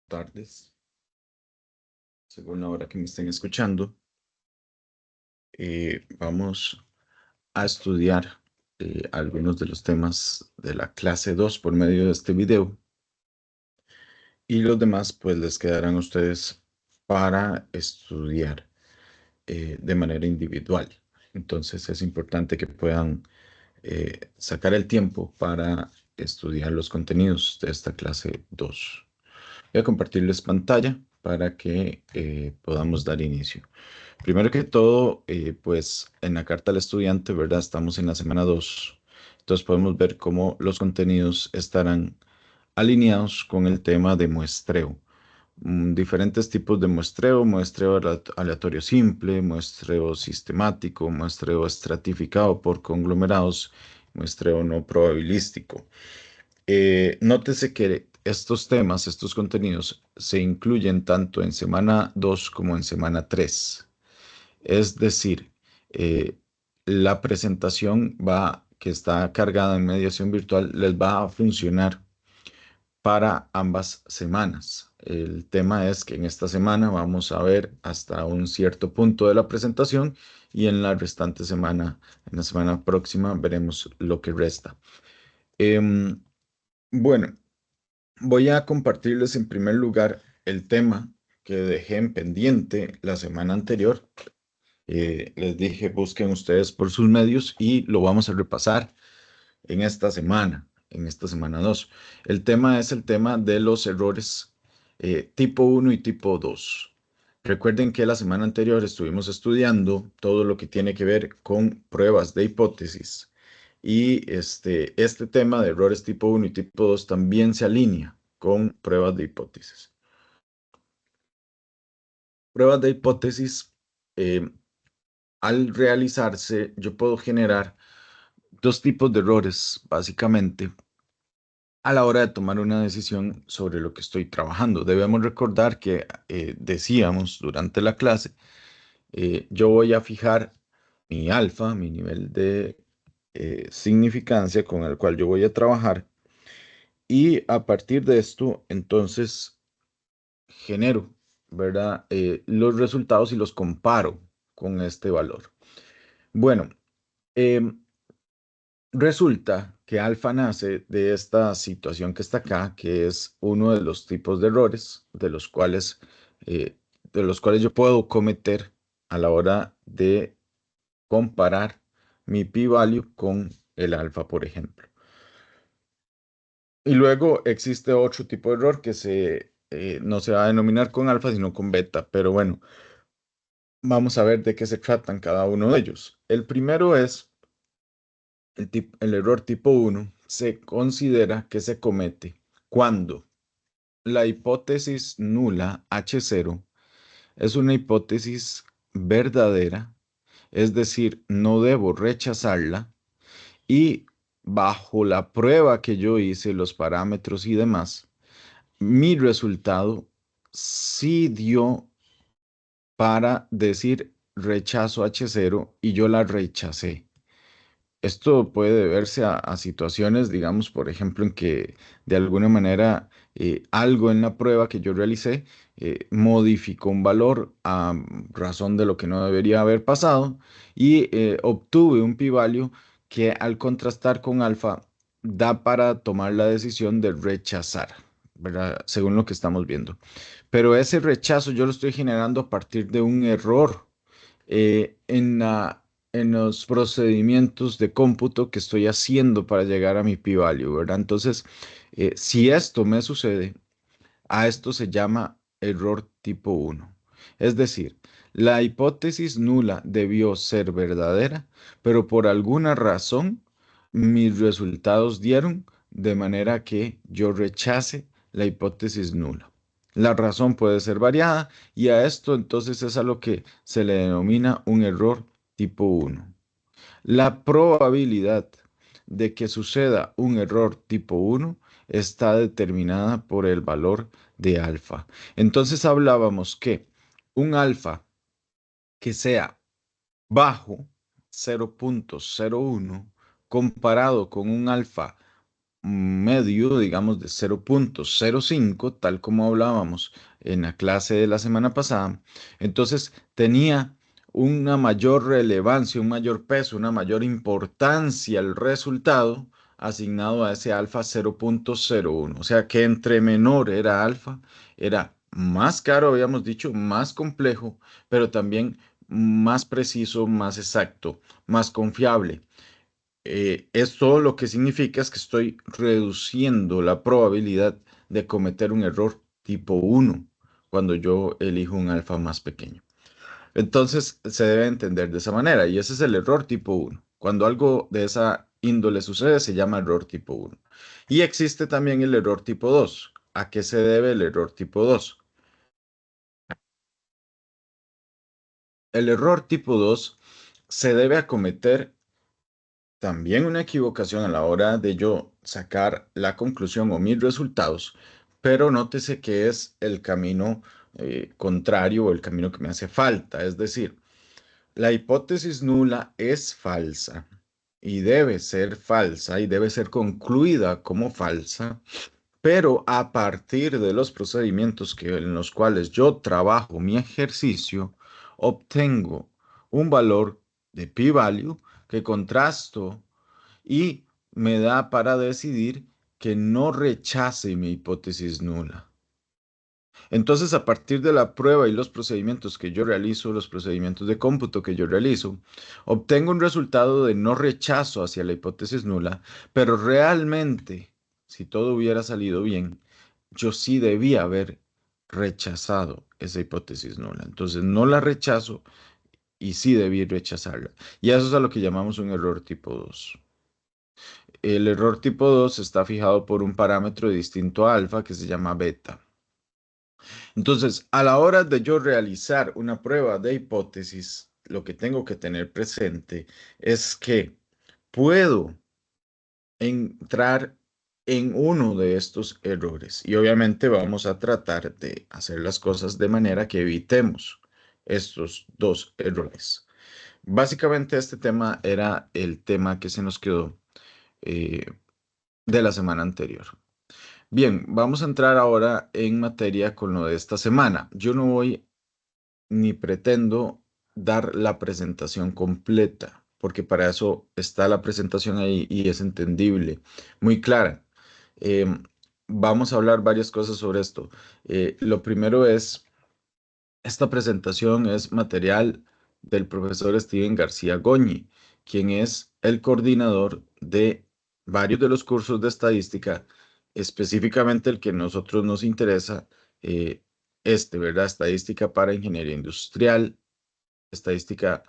Tardes, según la hora que me estén escuchando. Vamos a estudiar algunos de los temas de la clase 2 por medio de este video y los demás pues les quedarán a ustedes para estudiar de manera individual. Entonces es importante que puedan sacar el tiempo para estudiar los contenidos de esta clase 2. Voy a compartirles pantalla para que podamos dar inicio. Primero que todo, pues en la carta al estudiante, ¿verdad? Estamos en la semana 2. Entonces podemos ver cómo los contenidos estarán alineados con el tema de muestreo. Diferentes tipos de muestreo: muestreo aleatorio simple, muestreo sistemático, muestreo estratificado por conglomerados, muestreo no probabilístico. Nótese que estos temas, estos contenidos, se incluyen tanto en semana 2 como en semana 3. Es decir, eh, la presentación que está cargada en mediación virtual, les va a funcionar para ambas semanas. El tema es que en esta semana vamos a ver hasta un cierto punto de la presentación y en la restante semana, en la semana próxima, veremos lo que resta. Em, bueno, voy a compartirles en primer lugar el tema que dejé en pendiente la semana anterior. Les dije, busquen ustedes por sus medios y lo vamos a repasar en esta semana 2. El tema es el tema de los errores tipo 1 y tipo 2. Recuerden que la semana anterior estuvimos estudiando todo lo que tiene que ver con pruebas de hipótesis y este tema de errores tipo 1 y tipo 2 también se alinea con pruebas de hipótesis. Pruebas de hipótesis, eh, al realizarse, yo puedo generar dos tipos de errores, básicamente, a la hora de tomar una decisión sobre lo que estoy trabajando. Debemos recordar que decíamos durante la clase, yo voy a fijar mi alfa, mi nivel de significancia con el cual yo voy a trabajar, y a partir de esto, entonces, genero, ¿verdad? Los resultados y los comparo con este valor. Bueno, em, resulta que alfa nace de esta situación que está acá, que es uno de los tipos de errores eh, de los cuales yo puedo cometer a la hora de comparar mi p-value con el alfa, por ejemplo. Y luego existe otro tipo de error que no se va a denominar con alfa, sino con beta. Pero bueno, vamos a ver de qué se tratan cada uno de ellos. El primero es el error tipo 1. Se considera que se comete cuando la hipótesis nula H0 es una hipótesis verdadera, es decir, no debo rechazarla, y bajo la prueba que yo hice, los parámetros y demás, mi resultado sí dio para decir rechazo H0 y yo la rechacé. Esto puede deberse a situaciones, digamos, por ejemplo, en que de alguna manera algo en la prueba que yo realicé modificó un valor a razón de lo que no debería haber pasado, y obtuve un p-value que, al contrastar con alfa, da para tomar la decisión de rechazar, ¿verdad? Según lo que estamos viendo. Pero ese rechazo yo lo estoy generando a partir de un error eh, en la, en los procedimientos de cómputo que estoy haciendo para llegar a mi p-value, ¿verdad? Entonces, si esto me sucede, a esto se llama error tipo 1. Es decir, la hipótesis nula debió ser verdadera, pero por alguna razón mis resultados dieron de manera que yo rechace la hipótesis nula. La razón puede ser variada, y a esto entonces es a lo que se le denomina un error tipo 1. La probabilidad de que suceda un error tipo 1 está determinada por el valor de alfa. Entonces hablábamos que un alfa que sea bajo 0,01 comparado con un alfa medio, digamos, de 0,05, tal como hablábamos en la clase de la semana pasada, entonces tenía una mayor relevancia, un mayor peso, una mayor importancia el resultado asignado a ese alfa 0,01. O sea que entre menor era alfa, era más caro, habíamos dicho, más complejo, pero también más preciso, más exacto, más confiable. Esto lo que significa es que estoy reduciendo la probabilidad de cometer un error tipo 1 cuando yo elijo un alfa más pequeño. Entonces se debe entender de esa manera y ese es el error tipo 1. Cuando algo de esa índole sucede se llama error tipo 1. Y existe también el error tipo 2. ¿A qué se debe el error tipo 2? El error tipo 2 se debe a cometer también una equivocación a la hora de yo sacar la conclusión o mis resultados, pero nótese que es el camino contrario o el camino que me hace falta. Es decir, la hipótesis nula es falsa y debe ser falsa y debe ser concluida como falsa, pero a partir de los procedimientos en los cuales yo trabajo mi ejercicio, obtengo un valor de p-value que contrasto y me da para decidir que no rechace mi hipótesis nula. Entonces, a partir de la prueba y los procedimientos que yo realizo, los procedimientos de cómputo que yo realizo, obtengo un resultado de no rechazo hacia la hipótesis nula, pero realmente, si todo hubiera salido bien, yo sí debía haber rechazado esa hipótesis nula. Entonces, no la rechazo y sí debí rechazarla. Y eso es a lo que llamamos un error tipo 2. El error tipo 2 está fijado por un parámetro distinto a alfa que se llama beta. Entonces, a la hora de yo realizar una prueba de hipótesis, lo que tengo que tener presente es que puedo entrar en uno de estos errores y obviamente vamos a tratar de hacer las cosas de manera que evitemos estos dos errores. Básicamente este tema era el tema que se nos quedó eh, de la semana anterior. Bien, vamos a entrar ahora en materia con lo de esta semana. Yo no voy ni pretendo dar la presentación completa, porque para eso está la presentación ahí y es entendible, muy clara. Em, Vamos a hablar varias cosas sobre esto. Lo primero es, esta presentación es material del profesor Steven García Goñi, quien es el coordinador de varios de los cursos de estadística, específicamente el que a nosotros nos interesa, eh, ¿verdad? Estadística para ingeniería industrial, estadística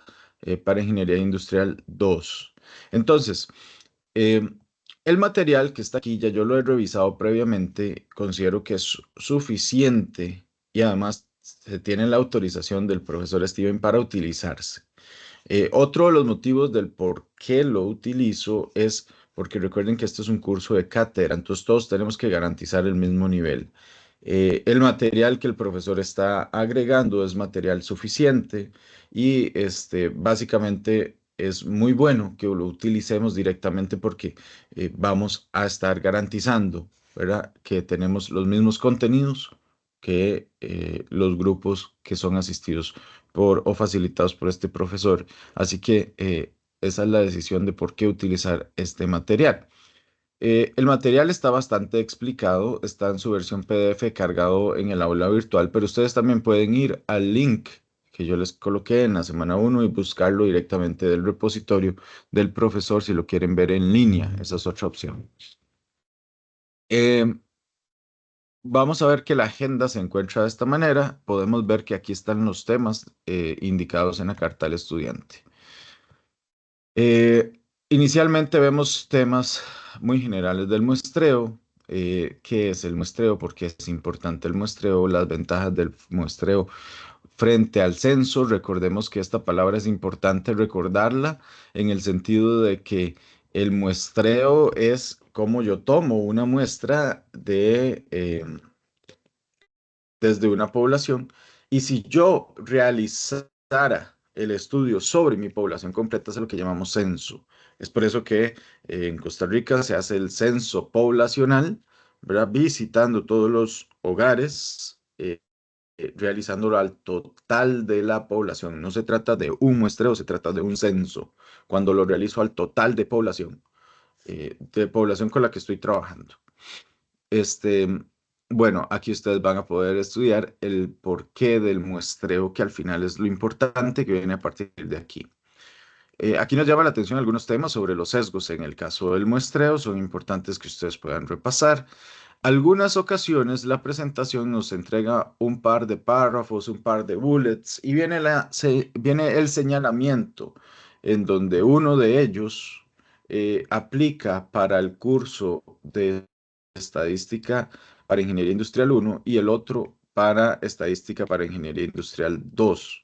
para ingeniería industrial 2. Entonces, eh, el material que está aquí, ya yo lo he revisado previamente, considero que es suficiente y además se tiene la autorización del profesor Steven para utilizarse. Otro de los motivos del por qué lo utilizo es porque recuerden que esto es un curso de cátedra, entonces todos tenemos que garantizar el mismo nivel. El material que el profesor está agregando es material suficiente y básicamente es muy bueno que lo utilicemos directamente porque vamos a estar garantizando, ¿verdad? Que tenemos los mismos contenidos que los grupos que son asistidos por o facilitados por este profesor. Así que esa es la decisión de por qué utilizar este material. El material está bastante explicado, está en su versión PDF cargado en el aula virtual, pero ustedes también pueden ir al link que yo les coloqué en la semana 1 y buscarlo directamente del repositorio del profesor si lo quieren ver en línea. Esa es otra opción. Eh, Vamos a ver que la agenda se encuentra de esta manera. Podemos ver que aquí están los temas indicados en la carta del estudiante. Inicialmente vemos temas muy generales del muestreo. ¿Qué es el muestreo? ¿Por qué es importante el muestreo? Las ventajas del muestreo frente al censo. Recordemos que esta palabra es importante recordarla en el sentido de que el muestreo es como yo tomo una muestra desde una población y si yo realizara el estudio sobre mi población completa, es lo que llamamos censo. Es por eso que en Costa Rica se hace el censo poblacional, ¿verdad? Visitando todos los hogares, realizándolo al total de la población. No se trata de un muestreo, se trata de un censo. Cuando lo realizo al total de población con la que estoy trabajando. Este, bueno, aquí ustedes van a poder estudiar el porqué del muestreo, que al final es lo importante que viene a partir de aquí. Aquí nos llama la atención algunos temas sobre los sesgos en el caso del muestreo, son importantes que ustedes puedan repasar. Algunas ocasiones la presentación nos entrega un par de párrafos, un par de bullets y viene el señalamiento en donde uno de ellos aplica para el curso de estadística para ingeniería industrial 1 y el otro para estadística para ingeniería industrial 2.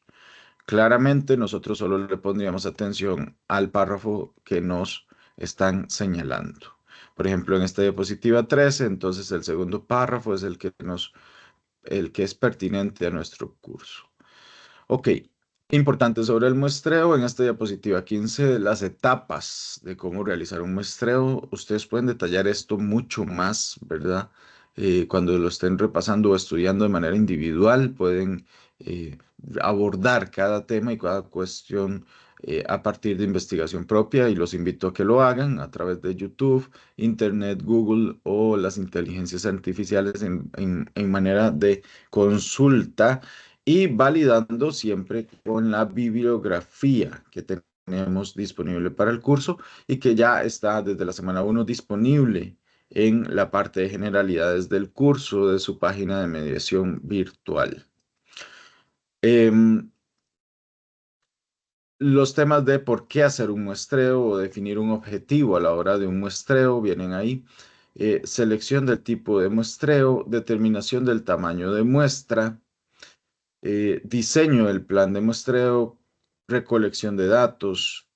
Claramente nosotros solo le pondríamos atención al párrafo que nos están señalando. Por ejemplo, en esta diapositiva 13, entonces el segundo párrafo es el que es pertinente a nuestro curso. Ok, importante sobre el muestreo, en esta diapositiva 15, las etapas de cómo realizar un muestreo. Ustedes pueden detallar esto mucho más, ¿verdad? Cuando lo estén repasando o estudiando de manera individual, pueden abordar cada tema y cada cuestión a partir de investigación propia y los invito a que lo hagan a través de YouTube, Internet, Google o las inteligencias artificiales en manera de consulta y validando siempre con la bibliografía que tenemos disponible para el curso y que ya está desde la semana 1 disponible en la parte de generalidades del curso de su página de mediación virtual. Em, los temas de por qué hacer un muestreo o definir un objetivo a la hora de un muestreo vienen ahí. Selección del tipo de muestreo, determinación del tamaño de muestra, diseño del plan de muestreo, recolección de datos,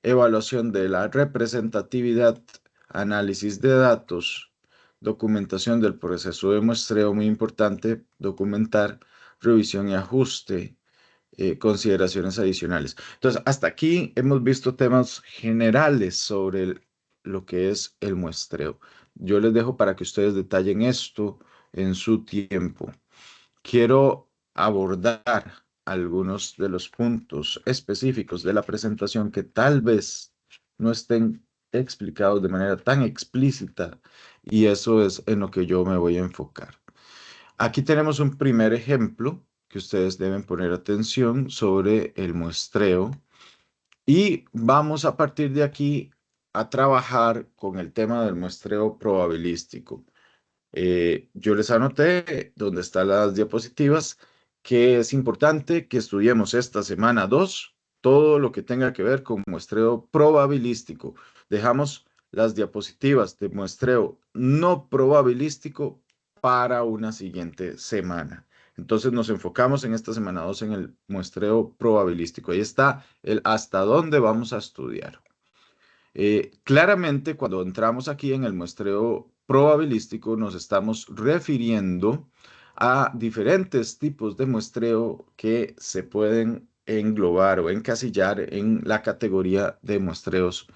evaluación de la representatividad, análisis de datos, documentación del proceso de muestreo, muy importante, documentar, revisión y ajuste, consideraciones adicionales. Entonces, hasta aquí hemos visto temas generales sobre lo que es el muestreo. Yo les dejo para que ustedes detallen esto en su tiempo. Quiero abordar algunos de los puntos específicos de la presentación que tal vez no estén explicados de manera tan explícita y eso es en lo que yo me voy a enfocar. Aquí tenemos un primer ejemplo que ustedes deben poner atención sobre el muestreo y vamos a partir de aquí a trabajar con el tema del muestreo probabilístico. Yo les anoté donde están las diapositivas que es importante que estudiemos esta semana 2 todo lo que tenga que ver con muestreo probabilístico. Dejamos las diapositivas de muestreo no probabilístico para una siguiente semana. Entonces nos enfocamos en esta semana 2 en el muestreo probabilístico. Ahí está el hasta dónde vamos a estudiar. Claramente, cuando entramos aquí en el muestreo probabilístico, nos estamos refiriendo a diferentes tipos de muestreo que se pueden englobar o encasillar en la categoría de muestreos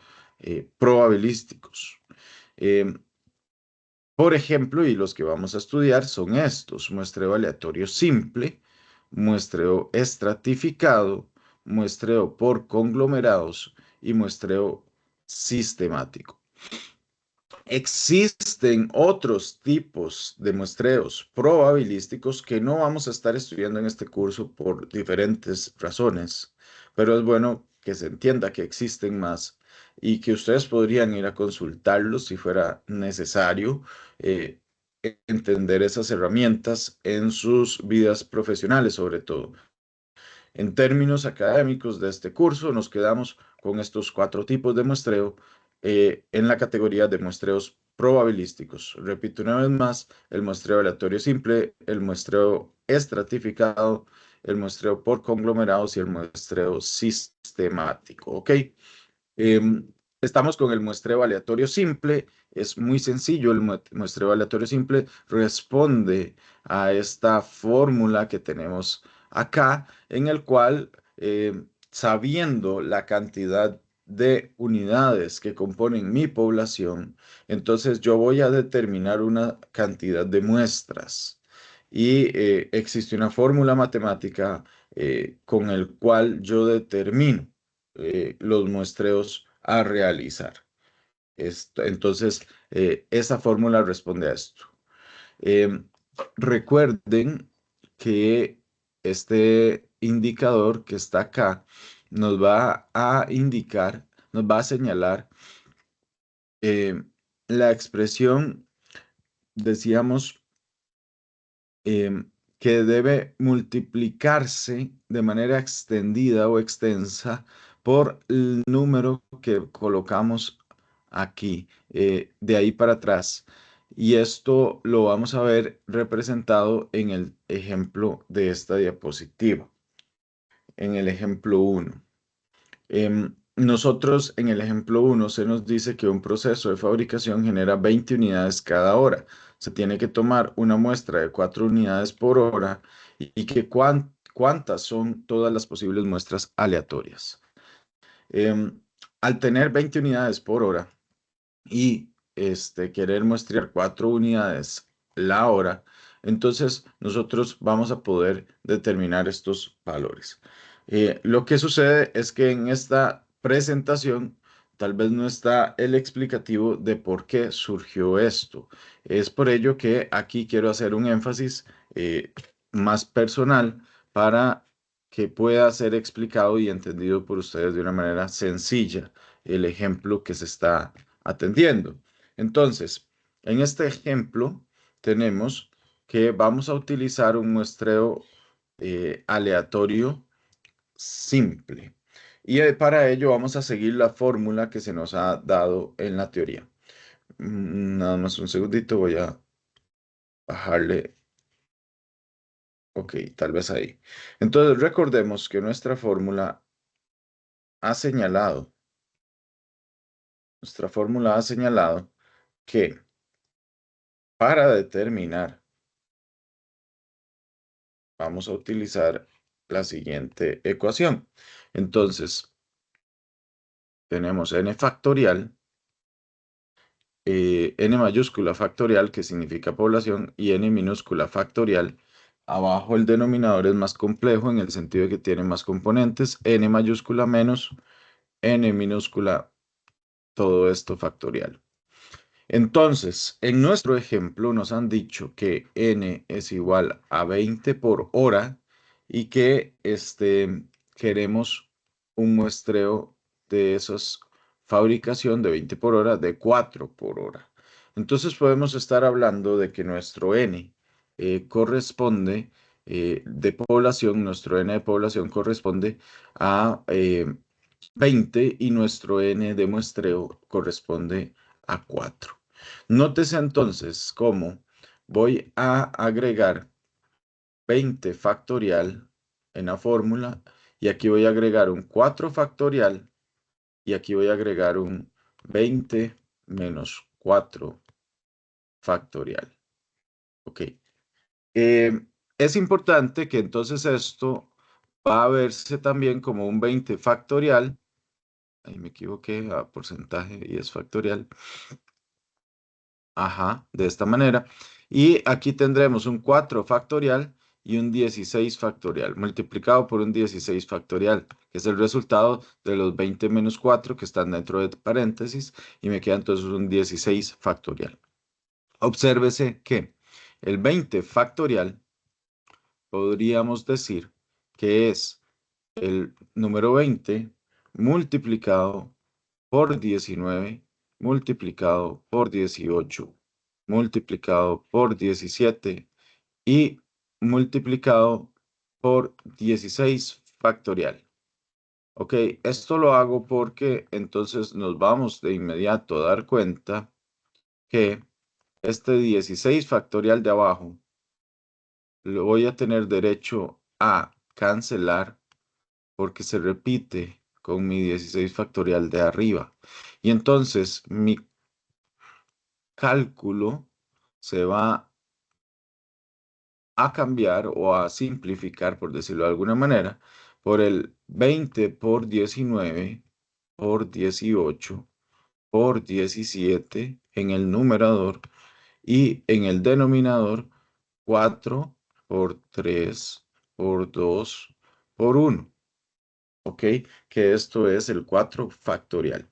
probabilísticos. Eh, por ejemplo, y los que vamos a estudiar son estos: muestreo aleatorio simple, muestreo estratificado, muestreo por conglomerados y muestreo sistemático. Existen otros tipos de muestreos probabilísticos que no vamos a estar estudiando en este curso por diferentes razones, pero es bueno que se entienda que existen más y que ustedes podrían ir a consultarlos si fuera necesario eh, entender esas herramientas en sus vidas profesionales, sobre todo. En términos académicos de este curso, nos quedamos con estos 4 tipos de muestreo en la categoría de muestreos probabilísticos. Repito una vez más: el muestreo aleatorio simple, el muestreo estratificado, el muestreo por conglomerados y el muestreo sistemático. ¿Ok? Estamos con el muestreo aleatorio simple. Es muy sencillo. El muestreo aleatorio simple responde a esta fórmula que tenemos acá, en el cual, sabiendo la cantidad de unidades que componen mi población, entonces yo voy a determinar una cantidad de muestras. Y existe una fórmula matemática con el cual yo determino los muestreos a realizar. Entonces, esa fórmula responde a esto. Em, Recuerden que este indicador que está acá nos va a indicar, nos va a señalar la expresión, decíamos, que debe multiplicarse de manera extendida o extensa por el número que colocamos aquí, de ahí para atrás. Y esto lo vamos a ver representado en el ejemplo de esta diapositiva, en el ejemplo uno. Nosotros en el ejemplo uno se nos dice que un proceso de fabricación genera 20 unidades cada hora. Se tiene que tomar una muestra de 4 unidades por hora y que cuántas son todas las posibles muestras aleatorias. Em, Al tener 20 unidades por hora y querer muestrear 4 unidades la hora, entonces nosotros vamos a poder determinar estos valores. Lo que sucede es que en esta presentación tal vez no está el explicativo de por qué surgió esto. Es por ello que aquí quiero hacer un énfasis más personal para que pueda ser explicado y entendido por ustedes de una manera sencilla el ejemplo que se está atendiendo. Entonces, en este ejemplo tenemos que vamos a utilizar un muestreo aleatorio simple. Y para ello vamos a seguir la fórmula que se nos ha dado en la teoría. Nada más un segundito, voy a bajarle. Ok, tal vez ahí. Entonces recordemos que nuestra fórmula ha señalado que para determinar, vamos a utilizar la siguiente ecuación. Entonces, tenemos n factorial, n mayúscula factorial, que significa población, y n minúscula factorial. Abajo el denominador es más complejo en el sentido de que tiene más componentes, n mayúscula menos n minúscula, todo esto factorial. Entonces, en nuestro ejemplo nos han dicho que n es igual a 20 por hora y que queremos un muestreo de esas fabricación de 20 por hora de 4 por hora. Entonces podemos estar hablando de que nuestro n corresponde de población, nuestro n de población corresponde a 20 y nuestro n de muestreo corresponde a 4. Nótese entonces cómo voy a agregar 20 factorial en la fórmula y aquí voy a agregar un 4 factorial y aquí voy a agregar un 20 menos 4 factorial. Ok. Es importante que entonces esto va a verse también como un 20 factorial. Ahí me equivoqué a porcentaje y es factorial. Ajá, de esta manera. Y aquí tendremos un 4 factorial y un 16 factorial, multiplicado por un 16 factorial, que es el resultado de los 20 menos 4 que están dentro de paréntesis, y me queda entonces un 16 factorial. Obsérvese que el 20 factorial podríamos decir que es el número 20 multiplicado por 19 multiplicado por 18 multiplicado por 17 y multiplicado por 16 factorial. Ok, esto lo hago porque entonces nos vamos de inmediato a dar cuenta que este 16 factorial de abajo lo voy a tener derecho a cancelar porque se repite con mi 16 factorial de arriba. Y entonces mi cálculo se va a cambiar o a simplificar, por decirlo de alguna manera, por el 20 por 19 por 18 por 17 en el numerador y en el denominador 4 por 3 por 2 por 1. ¿Ok? Que esto es el 4 factorial.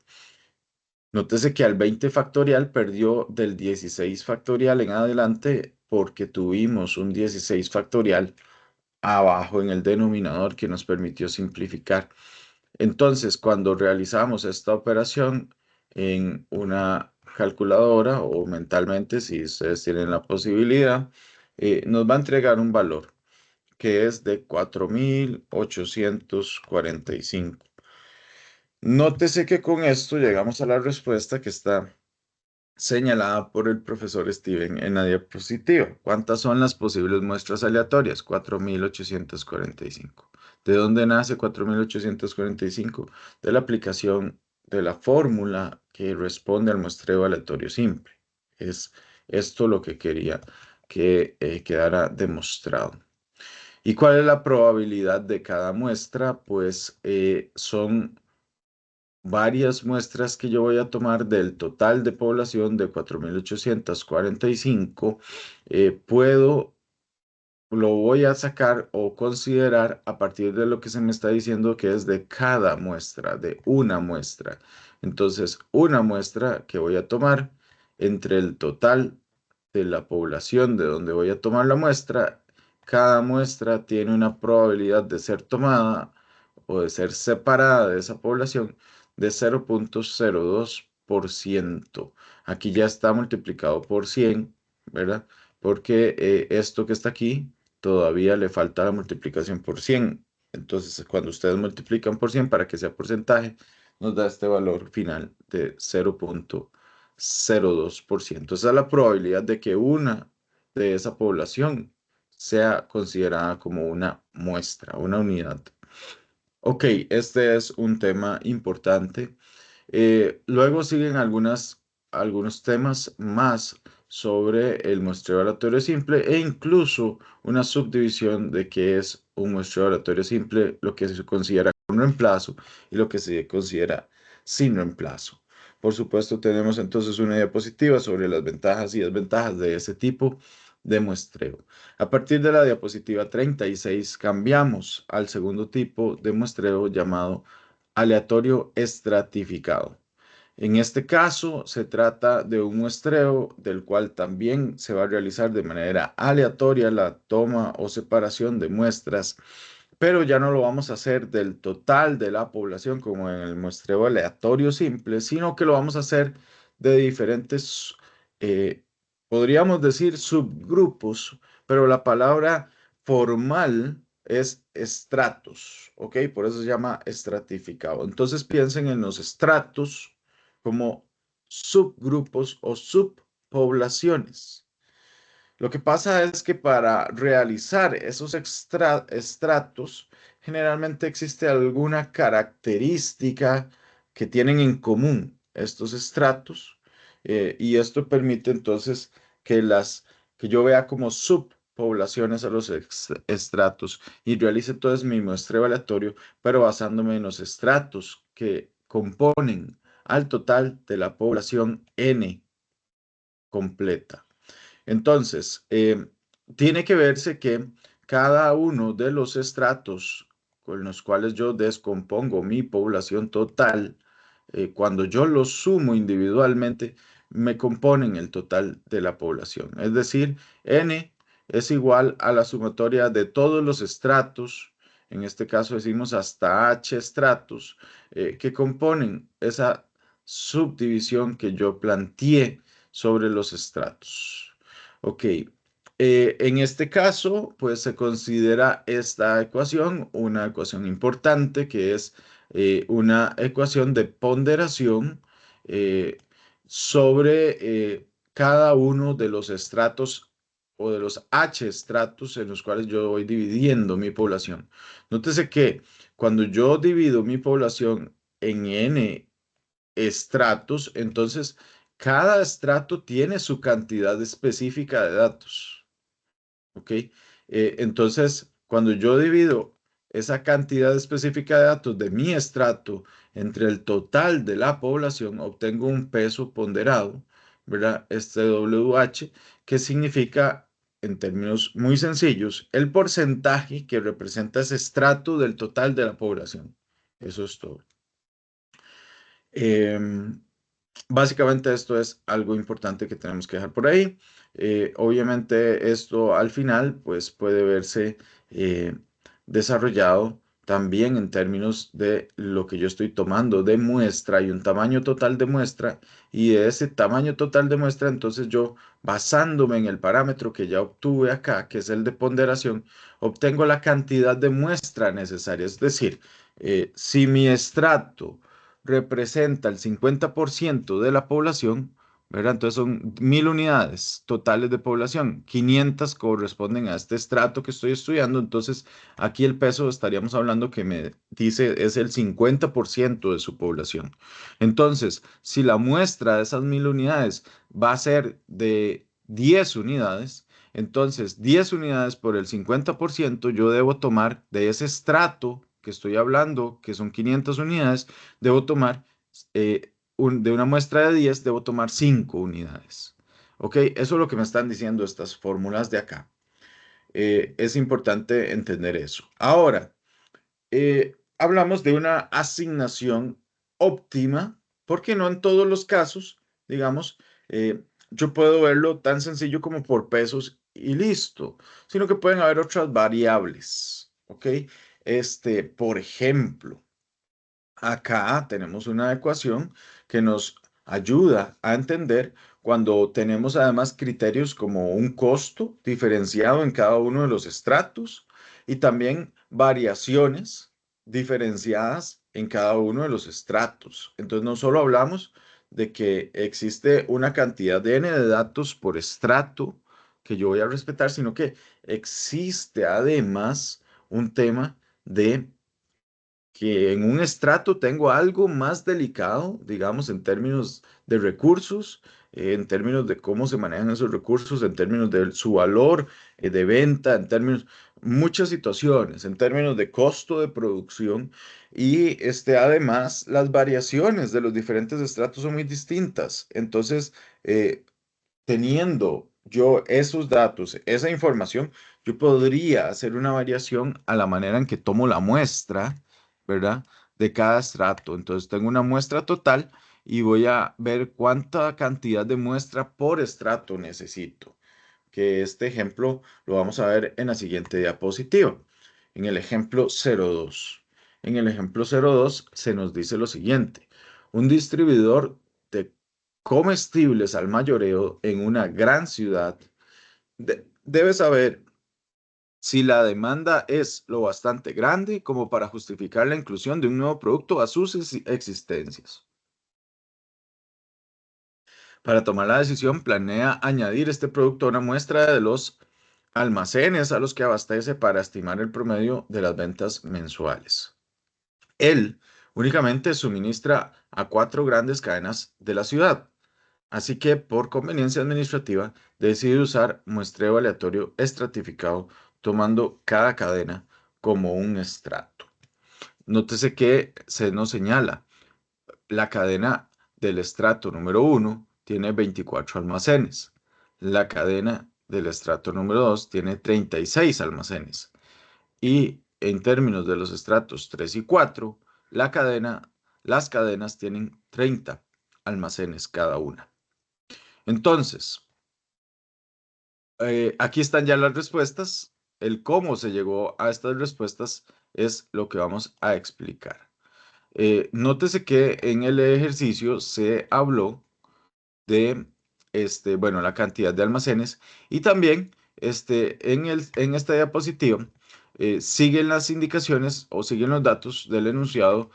Nótese que al 20 factorial perdió del 16 factorial en adelante porque tuvimos un 16 factorial abajo en el denominador que nos permitió simplificar. Entonces, cuando realizamos esta operación en una calculadora o mentalmente, si ustedes tienen la posibilidad, nos va a entregar un valor que es de 4.845. Nótese que con esto llegamos a la respuesta que está señalada por el profesor Steven en la diapositiva. ¿Cuántas son las posibles muestras aleatorias? 4.845. ¿De dónde nace 4.845? De la aplicación de la fórmula que responde al muestreo aleatorio simple. Es esto lo que quería que quedara demostrado. ¿Y cuál es la probabilidad de cada muestra? Pues son varias muestras que yo voy a tomar del total de población de 4.845, lo voy a sacar o considerar a partir de lo que se me está diciendo que es de cada muestra, de una muestra. Entonces, una muestra que voy a tomar entre el total de la población de donde voy a tomar la muestra, cada muestra tiene una probabilidad de ser tomada o de ser separada de esa población de 0.02%. Aquí ya está multiplicado por 100, ¿verdad? Porque esto que está aquí todavía le falta la multiplicación por 100. Entonces, cuando ustedes multiplican por 100 para que sea porcentaje, nos da este valor final de 0.02%. Esa es la probabilidad de que una de esa población sea considerada como una muestra, una unidad. Ok, este es un tema importante. Luego siguen algunos temas más sobre el muestreo aleatorio simple e incluso una subdivisión de qué es un muestreo aleatorio simple, lo que se considera un reemplazo y lo que se considera sin reemplazo. Por supuesto, tenemos entonces una diapositiva sobre las ventajas y desventajas de ese tipo de muestreo. A partir de la diapositiva 36 cambiamos al segundo tipo de muestreo llamado aleatorio estratificado. En este caso, se trata de un muestreo del cual también se va a realizar de manera aleatoria la toma o separación de muestras, pero ya no lo vamos a hacer del total de la población como en el muestreo aleatorio simple, sino que lo vamos a hacer de diferentes, eh, podríamos decir, subgrupos, pero la palabra formal es estratos, ¿ok? Por eso se llama estratificado. Entonces piensen en los estratos como subgrupos o subpoblaciones. Lo que pasa es que para realizar esos estratos, generalmente existe alguna característica que tienen en común estos estratos, y esto permite entonces que yo vea como subpoblaciones a los estratos y realice entonces mi muestreo aleatorio, pero basándome en los estratos que componen al total de la población N completa. Entonces, tiene que verse que cada uno de los estratos con los cuales yo descompongo mi población total, cuando yo los sumo individualmente, me componen el total de la población. Es decir, n es igual a la sumatoria de todos los estratos, en este caso decimos hasta h estratos, que componen esa subdivisión que yo planteé sobre los estratos. Ok, en este caso, pues se considera esta ecuación una ecuación importante que es una ecuación de ponderación eh, sobre cada uno de los estratos o de los H estratos en los cuales yo voy dividiendo mi población. Nótese que cuando yo divido mi población en N estratos, entonces cada estrato tiene su cantidad específica de datos. ¿Ok? Entonces, cuando yo divido esa cantidad específica de datos de mi estrato entre el total de la población, obtengo un peso ponderado, ¿verdad? Este WH, que significa, en términos muy sencillos, el porcentaje que representa ese estrato del total de la población. Eso es todo. Em, Básicamente esto es algo importante que tenemos que dejar por ahí. Obviamente esto al final pues puede verse eh, desarrollado también en términos de lo que yo estoy tomando de muestra y un tamaño total de muestra, y de ese tamaño total de muestra entonces yo, basándome en el parámetro que ya obtuve acá, que es el de ponderación, obtengo la cantidad de muestra necesaria. Es decir, si mi estrato representa el 50% de la población, ¿verdad? Entonces son 1.000 unidades totales de población, 500 corresponden a este estrato que estoy estudiando, entonces aquí el peso estaríamos hablando que me dice es el 50% de su población. Entonces, si la muestra de esas 1.000 unidades va a ser de 10 unidades, entonces 10 unidades por el 50% yo debo tomar de ese estrato que estoy hablando, que son 500 unidades, debo tomar, de una muestra de 10, debo tomar 5 unidades. ¿Ok? Eso es lo que me están diciendo estas fórmulas de acá. Es importante entender eso. Ahora, hablamos de una asignación óptima, porque no en todos los casos, digamos, yo puedo verlo tan sencillo como por pesos y listo, sino que pueden haber otras variables. ¿Ok? Por ejemplo, acá tenemos una ecuación que nos ayuda a entender cuando tenemos además criterios como un costo diferenciado en cada uno de los estratos y también variaciones diferenciadas en cada uno de los estratos. Entonces no solo hablamos de que existe una cantidad de n de datos por estrato que yo voy a respetar, sino que existe además un tema de que en un estrato tengo algo más delicado, digamos, en términos de recursos, en términos de cómo se manejan esos recursos, en términos de su valor de venta, en términos, muchas situaciones, en términos de costo de producción y además las variaciones de los diferentes estratos son muy distintas. Entonces, teniendo yo esos datos, esa información, yo podría hacer una variación a la manera en que tomo la muestra, ¿verdad? De cada estrato. Entonces tengo una muestra total y voy a ver cuánta cantidad de muestra por estrato necesito. Que este ejemplo lo vamos a ver en la siguiente diapositiva, en el ejemplo 02. En el ejemplo 02 se nos dice lo siguiente: un distribuidor de comestibles al mayoreo en una gran ciudad debe saber si la demanda es lo bastante grande como para justificar la inclusión de un nuevo producto a sus existencias. Para tomar la decisión, planea añadir este producto a una muestra de los almacenes a los que abastece para estimar el promedio de las ventas mensuales. Él únicamente suministra a 4 grandes cadenas de la ciudad. Así que, por conveniencia administrativa, decide usar muestreo aleatorio estratificado, tomando cada cadena como un estrato. Nótese que se nos señala la cadena del estrato número 1 tiene 24 almacenes. La cadena del estrato número 2 tiene 36 almacenes. Y en términos de los estratos 3 y 4, las cadenas tienen 30 almacenes cada una. Entonces, aquí están ya las respuestas. El cómo se llegó a estas respuestas es lo que vamos a explicar. Nótese que en el ejercicio se habló de bueno, la cantidad de almacenes y también en esta diapositiva siguen las indicaciones o siguen los datos del enunciado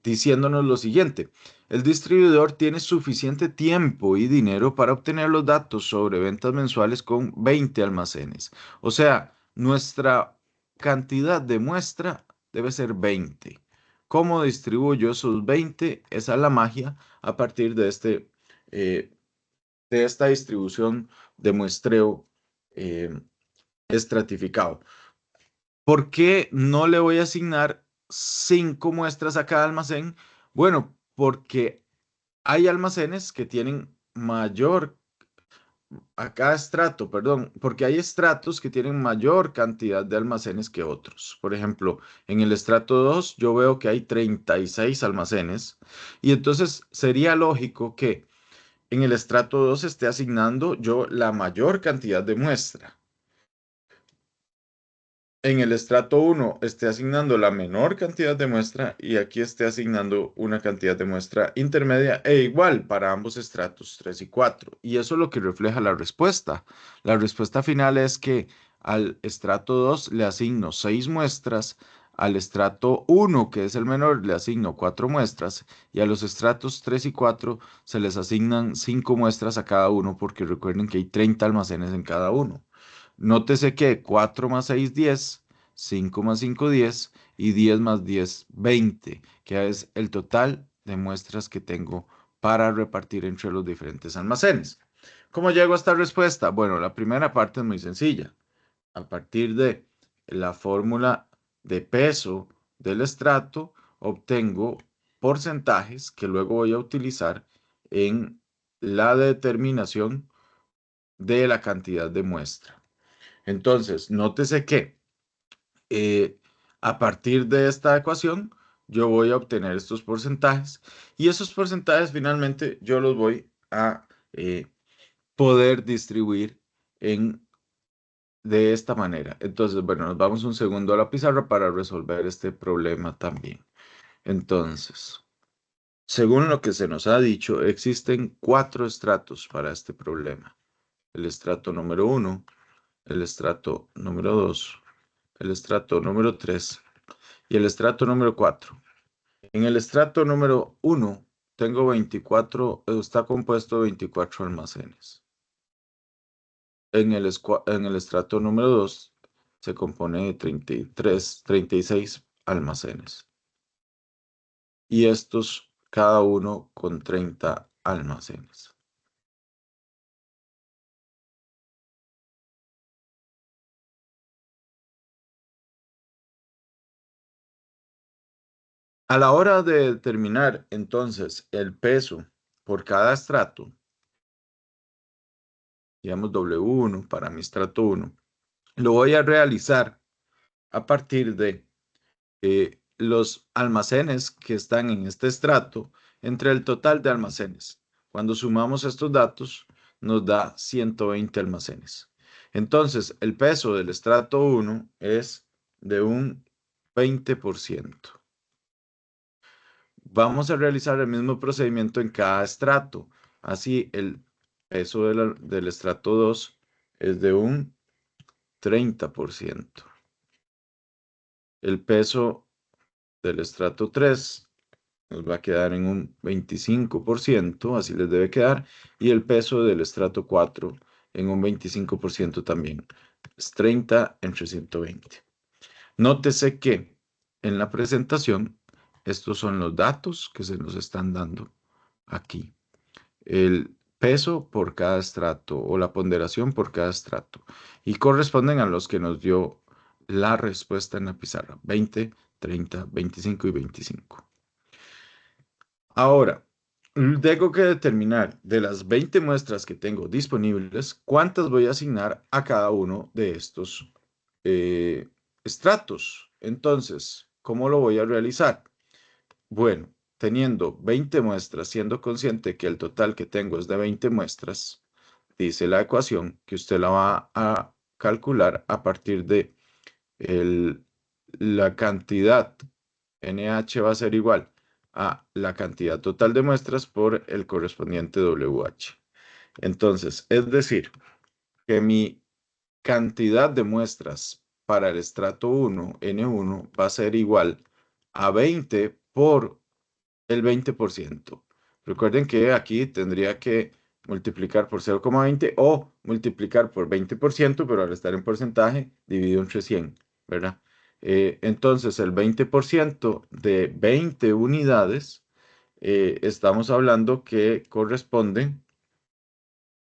diciéndonos lo siguiente: el distribuidor tiene suficiente tiempo y dinero para obtener los datos sobre ventas mensuales con 20 almacenes. O sea, nuestra cantidad de muestra debe ser 20. ¿Cómo distribuyo esos 20? Esa es la magia a partir eh, de esta distribución de muestreo eh, estratificado. ¿Por qué no le voy a asignar 5 muestras a cada almacén? Bueno, porque hay almacenes que tienen mayor, a cada estrato, perdón, porque hay estratos que tienen mayor cantidad de almacenes que otros. Por ejemplo, en el estrato 2 yo veo que hay 36 almacenes y entonces sería lógico que en el estrato 2 esté asignando yo la mayor cantidad de muestra. En el estrato 1 esté asignando la menor cantidad de muestra y aquí esté asignando una cantidad de muestra intermedia e igual para ambos estratos 3 y 4. Y eso es lo que refleja la respuesta. La respuesta final es que al estrato 2 le asigno 6 muestras, al estrato 1, que es el menor, le asigno 4 muestras y a los estratos 3 y 4 se les asignan 5 muestras a cada uno porque recuerden que hay 30 almacenes en cada uno. Nótese que 4 más 6, 10, 5 más 5, 10 y 10 más 10, 20, que es el total de muestras que tengo para repartir entre los diferentes almacenes. ¿Cómo llego a esta respuesta? Bueno, la primera parte es muy sencilla. A partir de la fórmula de peso del estrato, obtengo porcentajes que luego voy a utilizar en la determinación de la cantidad de muestra. Entonces, nótese que eh, a partir de esta ecuación, yo voy a obtener estos porcentajes y esos porcentajes finalmente yo los voy a poder distribuir en, de esta manera. Entonces, bueno, nos vamos un segundo a la pizarra para resolver este problema también. Entonces, según lo que se nos ha dicho, existen 4 estratos para este problema. El estrato número 1, el estrato número 2, el estrato número 3 y el estrato número 4. En el estrato número 1 tengo 24, está compuesto de 24 almacenes. En el estrato número 2 se compone de 33, 36 almacenes. Y estos cada uno con 30 almacenes. A la hora de determinar entonces el peso por cada estrato, digamos W1 para mi estrato 1, lo voy a realizar a partir de los almacenes que están en este estrato entre el total de almacenes. Cuando sumamos estos datos, nos da 120 almacenes. Entonces, el peso del estrato 1 es de un 20%. Vamos a realizar el mismo procedimiento en cada estrato. Así, el peso del estrato 2 es de un 30%. El peso del estrato 3 nos va a quedar en un 25%, así les debe quedar, y el peso del estrato 4 en un 25% también. Es 30 entre 120. Nótese que en la presentación, estos son los datos que se nos están dando aquí. El peso por cada estrato o la ponderación por cada estrato y corresponden a los que nos dio la respuesta en la pizarra, 20, 30, 25 y 25. Ahora, tengo que determinar de las 20 muestras que tengo disponibles, cuántas voy a asignar a cada uno de estos eh, estratos. Entonces, ¿cómo lo voy a realizar? Bueno, teniendo 20 muestras, siendo consciente que el total que tengo es de 20 muestras, dice la ecuación que usted la va a calcular a partir de la cantidad NH va a ser igual a la cantidad total de muestras por el correspondiente WH. Entonces, es decir, que mi cantidad de muestras para el estrato 1, N1, va a ser igual a 20 por el 20%. Recuerden que aquí tendría que multiplicar por 0,20 o multiplicar por 20%, pero al estar en porcentaje, dividido entre 100, ¿verdad? Entonces, el 20% de 20 unidades, estamos hablando que corresponde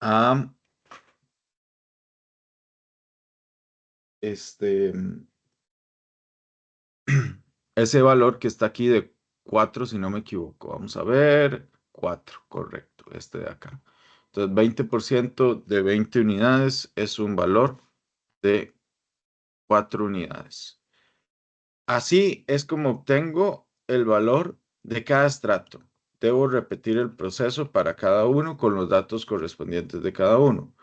a, este, ese valor que está aquí de 4, si no me equivoco. Vamos a ver, 4, correcto, este de acá. Entonces, 20% de 20 unidades es un valor de 4 unidades. Así es como obtengo el valor de cada estrato. Debo repetir el proceso para cada uno con los datos correspondientes de cada uno.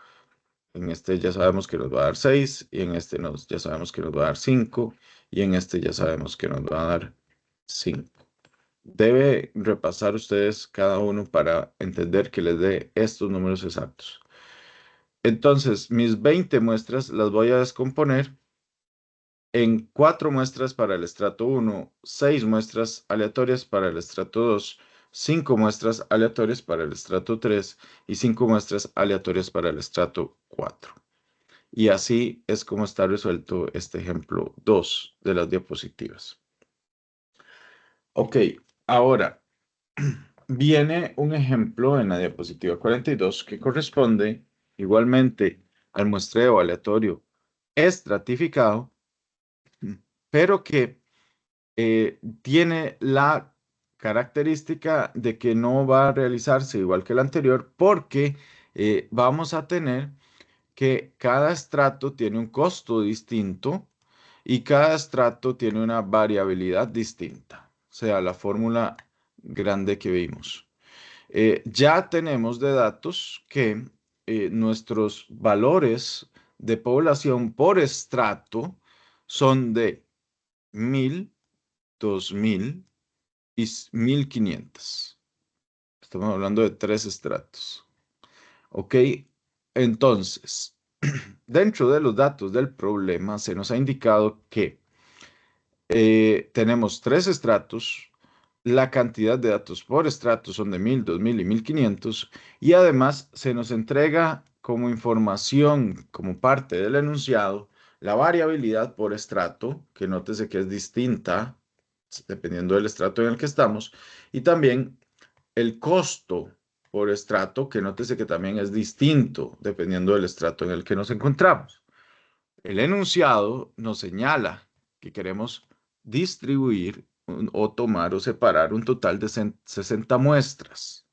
En este ya sabemos que nos va a dar 6 y en este ya sabemos que nos va a dar 5 y en este ya sabemos que nos va a dar 5. Debe repasar ustedes cada uno para entender que les dé estos números exactos. Entonces, mis 20 muestras las voy a descomponer en 4 muestras para el estrato 1, 6 muestras aleatorias para el estrato 2, 5 muestras aleatorias para el estrato 3 y 5 muestras aleatorias para el estrato 4. Y así es como está resuelto este ejemplo 2 de las diapositivas. Ok, ahora viene un ejemplo en la diapositiva 42 que corresponde igualmente al muestreo aleatorio estratificado, pero que tiene la característica de que no va a realizarse igual que el anterior porque vamos a tener que cada estrato tiene un costo distinto y cada estrato tiene una variabilidad distinta, o sea, la fórmula grande que vimos. Ya tenemos de datos que nuestros valores de población por estrato son de 1000, 2000 y 1500. Estamos hablando de 3 estratos. ¿Ok? Entonces, dentro de los datos del problema se nos ha indicado que tenemos 3 estratos, la cantidad de datos por estrato son de 1000, 2000 y 1500 y además se nos entrega como información, como parte del enunciado, la variabilidad por estrato, que nótese que es distinta dependiendo del estrato en el que estamos, y también el costo por estrato, que nótese que también es distinto dependiendo del estrato en el que nos encontramos. El enunciado nos señala que queremos distribuir o tomar o separar un total de 60 muestras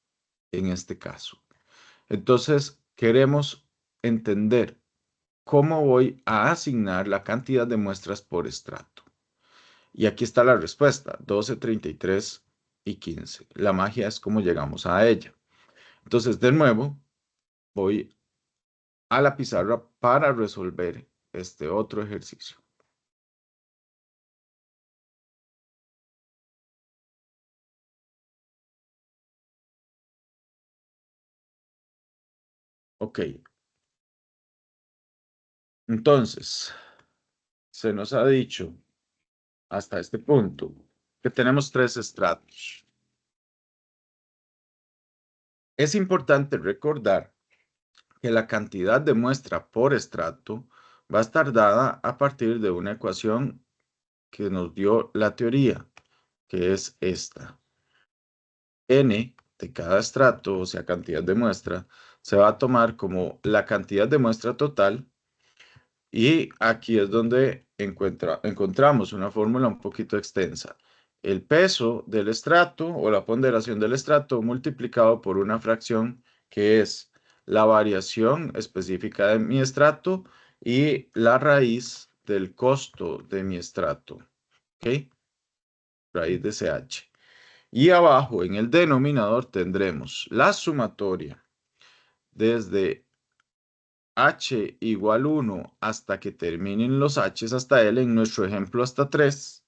en este caso. Entonces, queremos entender cómo voy a asignar la cantidad de muestras por estrato. Y aquí está la respuesta, 12, 33 y 15. La magia es cómo llegamos a ella. Entonces, de nuevo, voy a la pizarra para resolver este otro ejercicio. Ok, entonces, se nos ha dicho hasta este punto que tenemos 3 estratos. Es importante recordar que la cantidad de muestra por estrato va a estar dada a partir de una ecuación que nos dio la teoría, que es esta. N de cada estrato, o sea, cantidad de muestra, se va a tomar como la cantidad de muestra total. Y aquí es donde encontramos una fórmula un poquito extensa. El peso del estrato o la ponderación del estrato multiplicado por una fracción que es la variación específica de mi estrato y la raíz del costo de mi estrato. ¿Ok? Raíz de CH. Y abajo en el denominador tendremos la sumatoria desde h igual 1 hasta que terminen los h hasta l, en nuestro ejemplo hasta 3,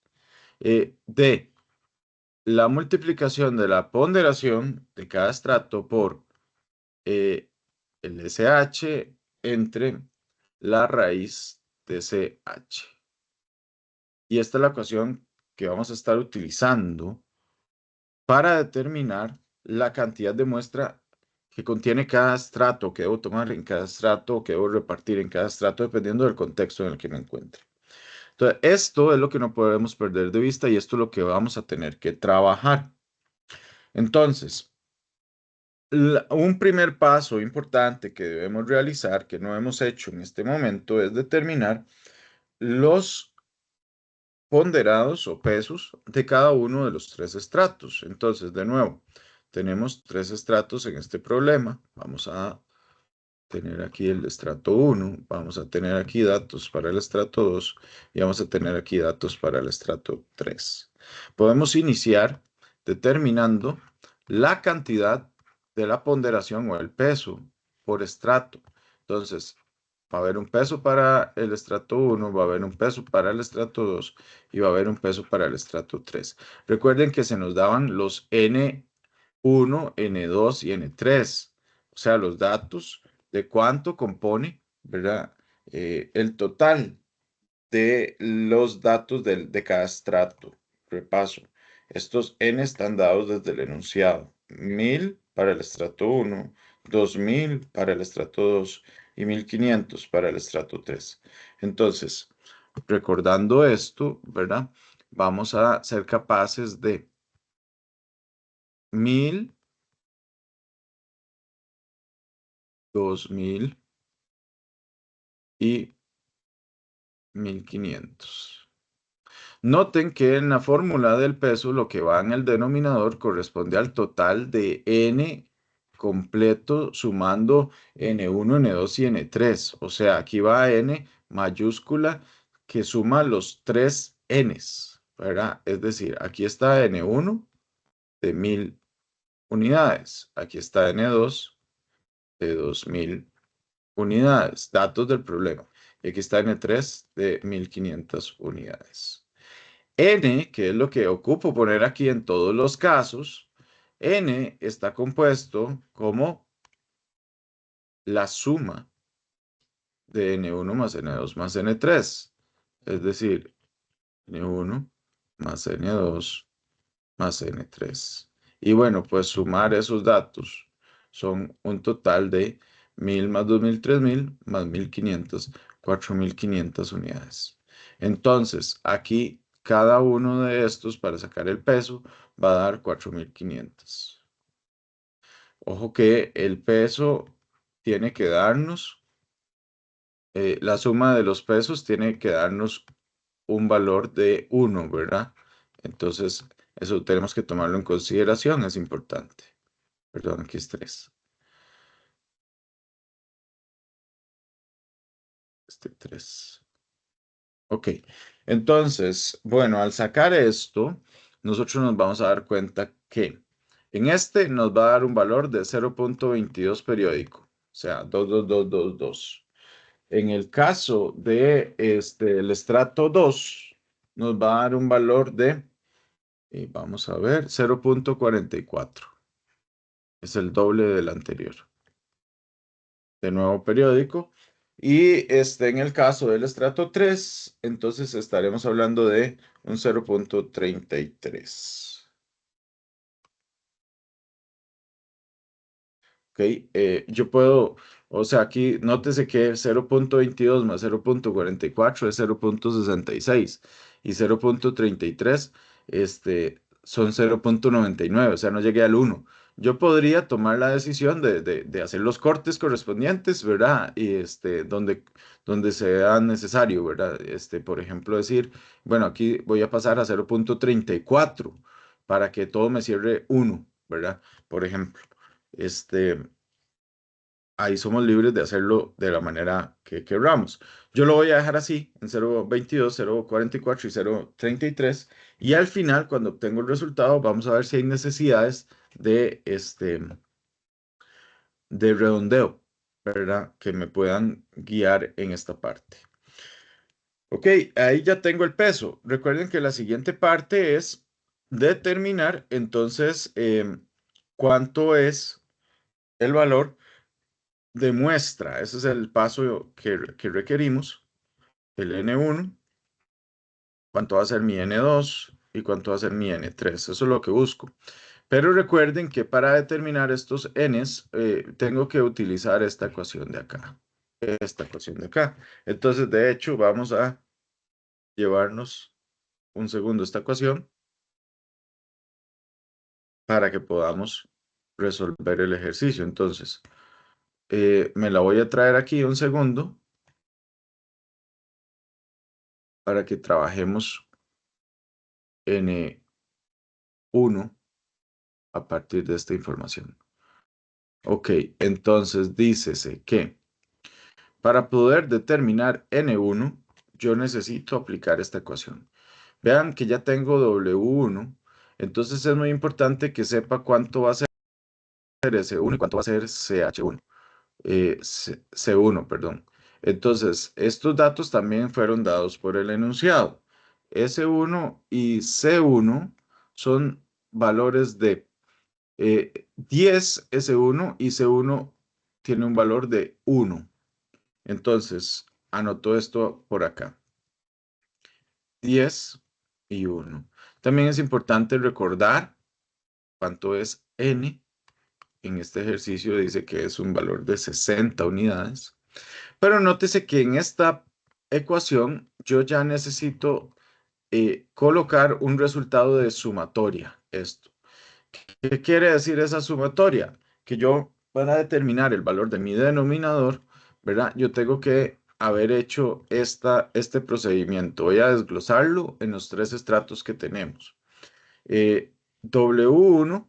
de la multiplicación de la ponderación de cada estrato por el SH entre la raíz de CH. Y esta es la ecuación que vamos a estar utilizando para determinar la cantidad de muestra que contiene cada estrato, que debo tomar en cada estrato, que debo repartir en cada estrato, dependiendo del contexto en el que me encuentre. Entonces, esto es lo que no podemos perder de vista y esto es lo que vamos a tener que trabajar. Entonces, un primer paso importante que debemos realizar, que no hemos hecho en este momento, es determinar los ponderados o pesos de cada uno de los tres estratos. Entonces, de nuevo, tenemos tres estratos en este problema. Vamos a tener aquí el estrato 1, vamos a tener aquí datos para el estrato 2 y vamos a tener aquí datos para el estrato 3. Podemos iniciar determinando la cantidad de la ponderación o el peso por estrato. Entonces, va a haber un peso para el estrato 1, va a haber un peso para el estrato 2 y va a haber un peso para el estrato 3. Recuerden que se nos daban los N1, N2 y N3, o sea, los datos de cuánto compone, ¿verdad? El total de los datos de cada estrato. Repaso. Estos n están dados desde el enunciado. 1000 para el estrato 1, 2000 para el estrato 2 y 1500 para el estrato 3. Entonces, recordando esto, ¿verdad? Vamos a ser capaces de 1000, 2000 y 1500. Noten que en la fórmula del peso lo que va en el denominador corresponde al total de n completo sumando n1, n2 y n3. O sea, aquí va n mayúscula que suma los tres n's, ¿verdad? Es decir, aquí está n1 de 1000 unidades. Aquí está n2 de 2000 unidades. Datos del problema. Y aquí está n3 de 1500 unidades. N, que es lo que ocupo poner aquí en todos los casos, N está compuesto como la suma de N1 más N2 más N3, es decir, N1 más N2 más N3. Y bueno, pues sumar esos datos son un total de 1000 más 2000, 3000 más 1500, 4500 unidades. Entonces, aquí cada uno de estos para sacar el peso va a dar 4500. Ojo que el peso tiene que darnos, la suma de los pesos tiene que darnos un valor de 1, ¿verdad? Entonces, eso tenemos que tomarlo en consideración, es importante. Perdón, aquí es 3. Este 3. Ok, entonces, bueno, al sacar esto, nosotros nos vamos a dar cuenta que en este nos va a dar un valor de 0.22 periódico, o sea, 22222. En el caso de el estrato 2, nos va a dar un valor de, vamos a ver, 0.44. Es el doble del anterior. De nuevo periódico. Y en el caso del estrato 3, entonces estaremos hablando de un 0.33. ¿Ok? Yo puedo, o sea, aquí nótese que 0.22 más 0.44 es 0.66 y 0.33 son 0.99, o sea, no llegué al 1. Yo podría tomar la decisión de hacer los cortes correspondientes, ¿verdad? Y donde sea necesario, ¿verdad? Por ejemplo, decir, bueno, aquí voy a pasar a 0.34 para que todo me cierre 1, ¿verdad? Por ejemplo. Este, Ahí somos libres de hacerlo de la manera que queramos. Yo lo voy a dejar así, en 0.22, 0.44 y 0.33. Y al final, cuando obtengo el resultado, vamos a ver si hay necesidades de redondeo, ¿verdad? Que me puedan guiar en esta parte. Ok, ahí ya tengo el peso. Recuerden que la siguiente parte es determinar entonces cuánto es el valor de muestra. Ese es el paso que requerimos. El N1, cuánto va a ser mi N2 y cuánto va a ser mi N3. Eso es lo que busco. Pero recuerden que para determinar estos Ns, tengo que utilizar esta ecuación de acá. Esta ecuación de acá. Entonces, de hecho, vamos a llevarnos un segundo esta ecuación para que podamos resolver el ejercicio. Entonces, me la voy a traer aquí un segundo para que trabajemos N1 a partir de esta información. Ok, entonces dícese que para poder determinar N1, yo necesito aplicar esta ecuación. Vean que ya tengo W1, entonces es muy importante que sepa cuánto va a ser S1 y cuánto va a ser CH1. C1, perdón. Entonces, estos datos también fueron dados por el enunciado. S1 y C1 son valores de 10 S1 y C1 tiene un valor de 1. Entonces, anoto esto por acá. 10 y 1. También es importante recordar cuánto es N. En este ejercicio dice que es un valor de 60 unidades. Pero nótese que en esta ecuación yo ya necesito colocar un resultado de sumatoria. Esto. ¿Qué quiere decir esa sumatoria? Que yo para determinar el valor de mi denominador, ¿verdad? Yo tengo que haber hecho este procedimiento. Voy a desglosarlo en los tres estratos que tenemos. W1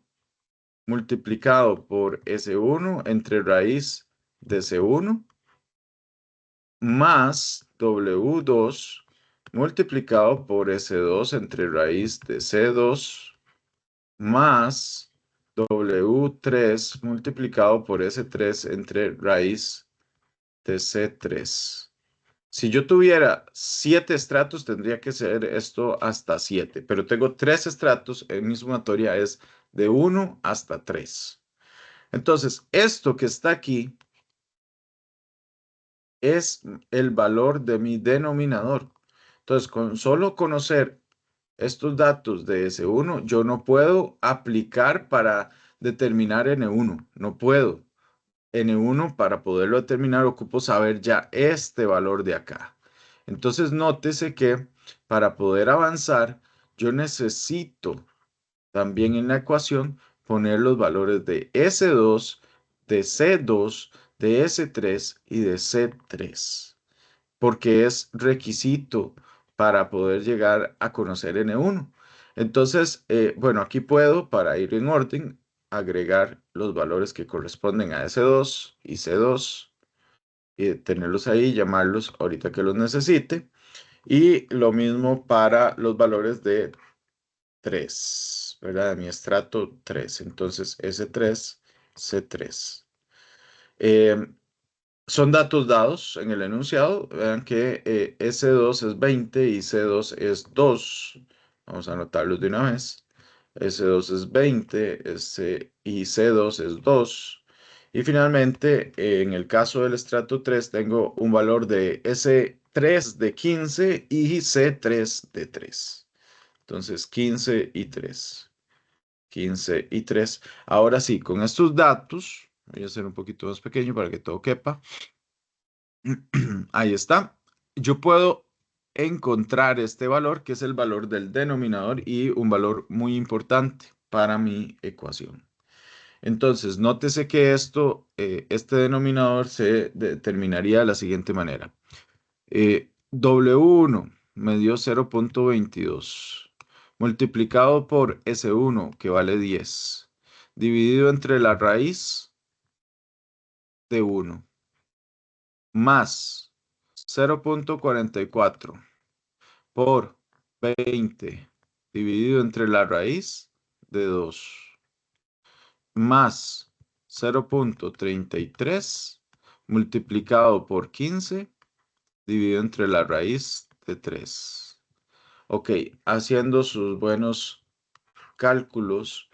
multiplicado por S1 entre raíz de C1 más W2 multiplicado por S2 entre raíz de C2 más W3 multiplicado por S3 entre raíz de C3. Si yo tuviera 7 estratos, tendría que ser esto hasta 7, pero tengo 3 estratos, en mi sumatoria es de 1 hasta 3. Entonces, esto que está aquí es el valor de mi denominador. Entonces, con solo conocer estos datos de S1, yo no puedo aplicar para determinar N1. No puedo. N1, para poderlo determinar, ocupo saber ya este valor de acá. Entonces, nótese que para poder avanzar, yo necesito también en la ecuación poner los valores de S2, de C2, de S3 y de C3, porque es requisito para poder llegar a conocer N1. Entonces, bueno, aquí puedo, para ir en orden, agregar los valores que corresponden a S2 y C2, y tenerlos ahí, llamarlos ahorita que los necesite. Y lo mismo para los valores de 3, ¿verdad? De mi estrato 3. Entonces, S3, C3. Son datos dados en el enunciado. Vean que S2 es 20 y C2 es 2. Vamos a anotarlos de una vez. S2 es 20 y C2 es 2. Y finalmente, en el caso del estrato 3, tengo un valor de S3 de 15 y C3 de 3. Entonces, 15 y 3. 15 y 3. Ahora sí, con estos datos, voy a hacer un poquito más pequeño para que todo quepa. Ahí está. Yo puedo encontrar este valor, que es el valor del denominador y un valor muy importante para mi ecuación. Entonces, nótese que este denominador se determinaría de la siguiente manera. W1 me dio 0.22 multiplicado por S1, que vale 10, dividido entre la raíz de 1, más 0.44 por 20 dividido entre la raíz de 2, más 0.33 multiplicado por 15 dividido entre la raíz de 3. Ok, haciendo sus buenos cálculos,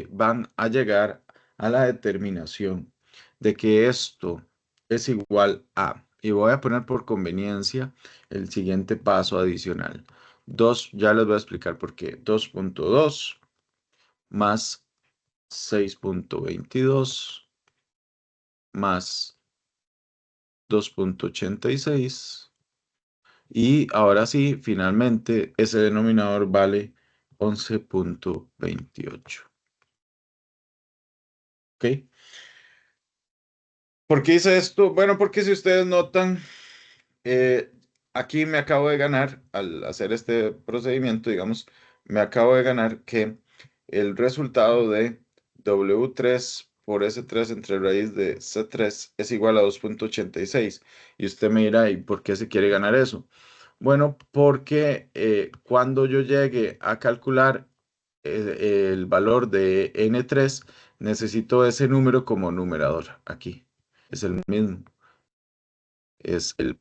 van a llegar a la determinación de que esto es igual a, y voy a poner por conveniencia el siguiente paso adicional. 2, ya les voy a explicar por qué. 2.2 más 6.22 más 2.86. Y ahora sí, finalmente, ese denominador vale 11.28. ¿Ok? ¿Por qué hice esto? Bueno, porque si ustedes notan, eh, aquí me acabo de ganar al hacer este procedimiento, digamos, me acabo de ganar que el resultado de W3 por S3 entre raíz de C3 es igual a 2.86. Y usted me dirá, ¿y por qué se quiere ganar eso? Bueno, porque cuando yo llegue a calcular el valor de N3, necesito ese número como numerador. Aquí es el mismo. Es el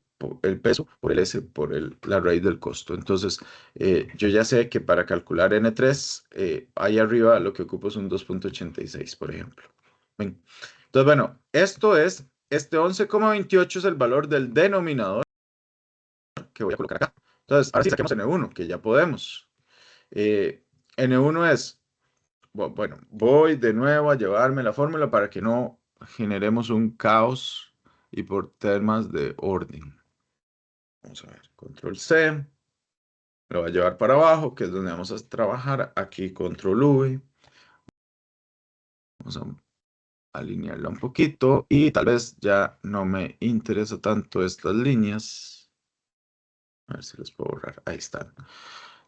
peso por el S por la raíz del costo. Entonces, yo ya sé que para calcular N3, ahí arriba lo que ocupo es un 2.86, por ejemplo. Ven. Entonces, bueno, este 11,28 es el valor del denominador que voy a colocar acá. Entonces, ahora sí saquemos N1, que ya podemos. N1 es, bueno, voy de nuevo a llevarme la fórmula para que no generemos un caos y por temas de orden. Vamos a ver, control C, lo voy a llevar para abajo, que es donde vamos a trabajar. Aquí control V, vamos a alinearla un poquito y tal vez ya no me interesa tanto estas líneas. A ver si las puedo borrar, ahí están.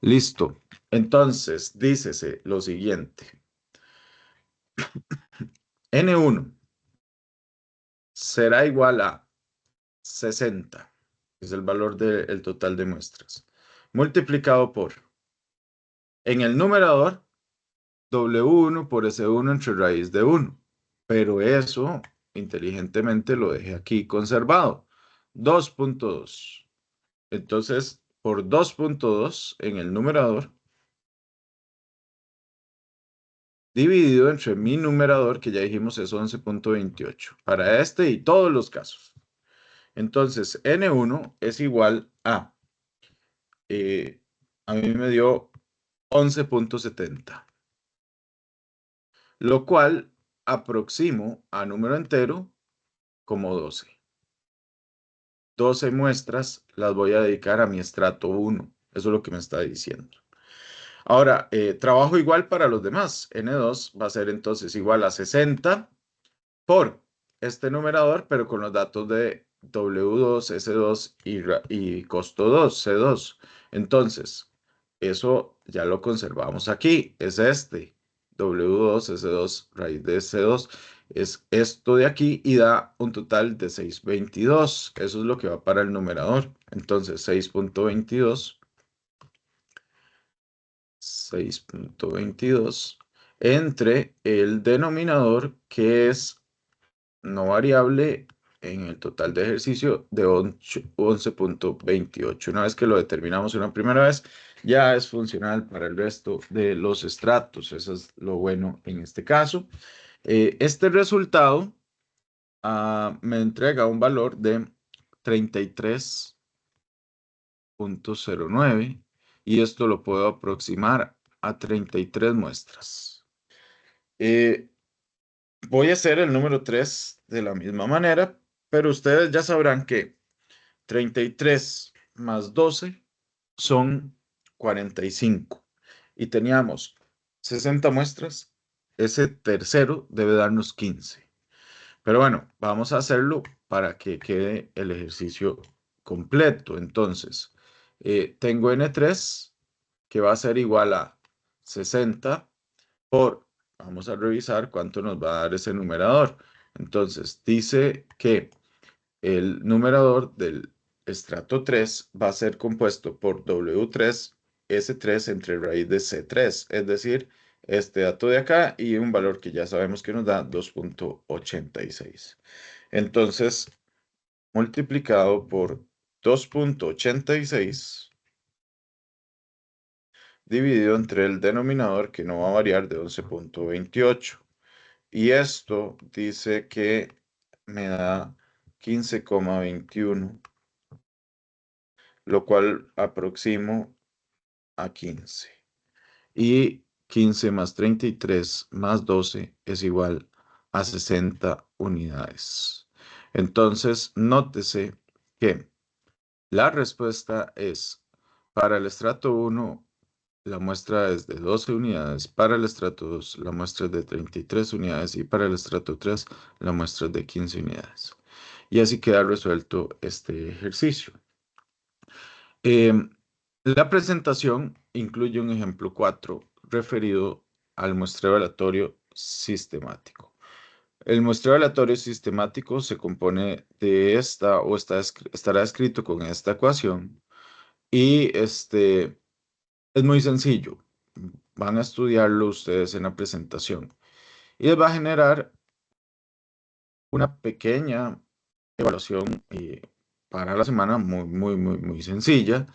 Listo, entonces dícese lo siguiente. N1 será igual a 60, que es el valor del total de muestras, multiplicado por, en el numerador, W1 por S1 entre raíz de 1. Pero eso, inteligentemente, lo dejé aquí conservado. 2.2. Entonces, por 2.2 en el numerador, dividido entre mi numerador, que ya dijimos es 11.28. Para este y todos los casos. Entonces, N1 es igual a mí me dio 11.70. Lo cual aproximo a número entero como 12. 12 muestras las voy a dedicar a mi estrato 1. Eso es lo que me está diciendo. Ahora, trabajo igual para los demás. N2 va a ser entonces igual a 60 por este numerador, pero con los datos de W2, S2 y costo 2, C2. Entonces, eso ya lo conservamos aquí. Es este. W2, S2, raíz de S2. Es esto de aquí y da un total de 6.22. Eso es lo que va para el numerador. Entonces, 6.22 entre el denominador, que es no variable en el total de ejercicio de 11.28. Una vez que lo determinamos una primera vez, ya es funcional para el resto de los estratos. Eso es lo bueno en este caso. Este resultado me entrega un valor de 33.09 y esto lo puedo aproximar a 33 muestras. Voy a hacer el número 3 de la misma manera, pero ustedes ya sabrán que 33 más 12 son 45. Y teníamos 60 muestras. Ese tercero debe darnos 15. Pero bueno, vamos a hacerlo para que quede el ejercicio completo. Entonces, tengo N3 que va a ser igual a 60 por, vamos a revisar cuánto nos va a dar ese numerador. Entonces, dice que el numerador del estrato 3 va a ser compuesto por W3, S3 entre raíz de C3, es decir, este dato de acá y un valor que ya sabemos que nos da 2.86. Entonces, multiplicado por 2.86 dividido entre el denominador que no va a variar de 11.28. Y esto dice que me da 15,21, lo cual aproximo a 15. Y 15 más 33 más 12 es igual a 60 unidades. Entonces, nótese que la respuesta es para el estrato 1, la muestra es de 12 unidades, para el estrato 2 la muestra es de 33 unidades y para el estrato 3 la muestra es de 15 unidades. Y así queda resuelto este ejercicio. La presentación incluye un ejemplo 4 referido al muestreo aleatorio sistemático. El muestreo aleatorio sistemático se compone de esta o estará escrito con esta ecuación y es muy sencillo. Van a estudiarlo ustedes en la presentación y les va a generar una pequeña evaluación para la semana muy sencilla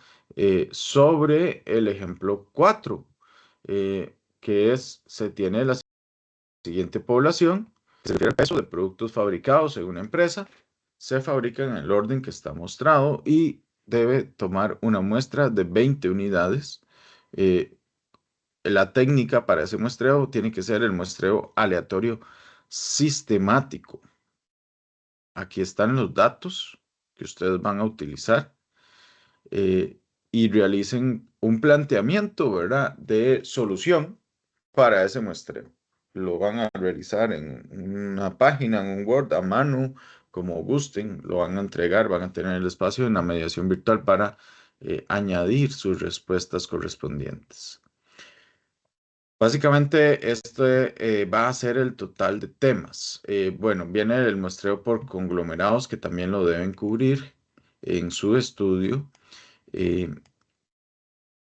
sobre el ejemplo 4, que es, se tiene la siguiente población, que se refiere al peso de productos fabricados en una empresa, se fabrican en el orden que está mostrado y debe tomar una muestra de 20 unidades. La técnica para ese muestreo tiene que ser el muestreo aleatorio sistemático. Aquí están los datos que ustedes van a utilizar eh, y realicen un planteamiento, ¿verdad?, de solución para ese muestreo. Lo van a realizar en una página, en un Word, a mano, como gusten, lo van a entregar, van a tener el espacio en la mediación virtual para añadir sus respuestas correspondientes. Básicamente, este va a ser el total de temas. Bueno, viene el muestreo por conglomerados que también lo deben cubrir en su estudio eh,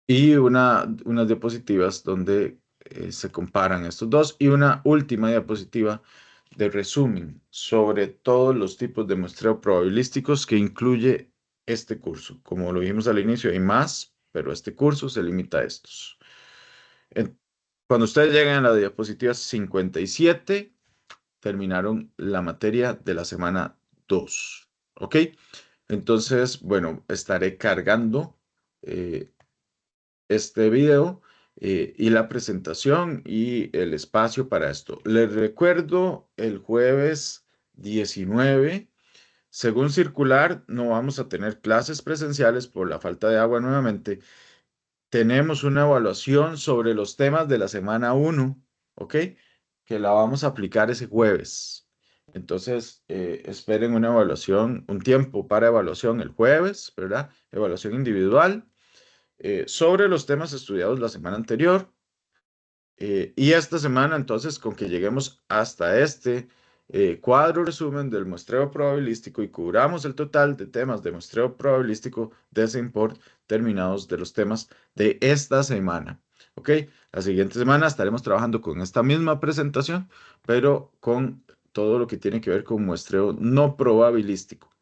y unas diapositivas donde se comparan estos dos y una última diapositiva de resumen sobre todos los tipos de muestreo probabilísticos que incluye este curso. Como lo dijimos al inicio, hay más, pero este curso se limita a estos. Cuando ustedes lleguen a la diapositiva 57, terminaron la materia de la semana 2. ¿Ok? Entonces, bueno, estaré cargando eh, este video y la presentación y el espacio para esto. Les recuerdo, el jueves 19, según circular, no vamos a tener clases presenciales por la falta de agua nuevamente. Tenemos una evaluación sobre los temas de la semana 1, ¿ok? Que la vamos a aplicar ese jueves. Entonces, esperen una evaluación, un tiempo para evaluación el jueves, ¿verdad? Evaluación individual sobre los temas estudiados la semana anterior. Y esta semana, entonces, con que lleguemos hasta este cuadro resumen del muestreo probabilístico y cubramos el total de temas de muestreo probabilístico de ese import terminados de los temas de esta semana. ¿Ok? La siguiente semana estaremos trabajando con esta misma presentación, pero con todo lo que tiene que ver con muestreo no probabilístico.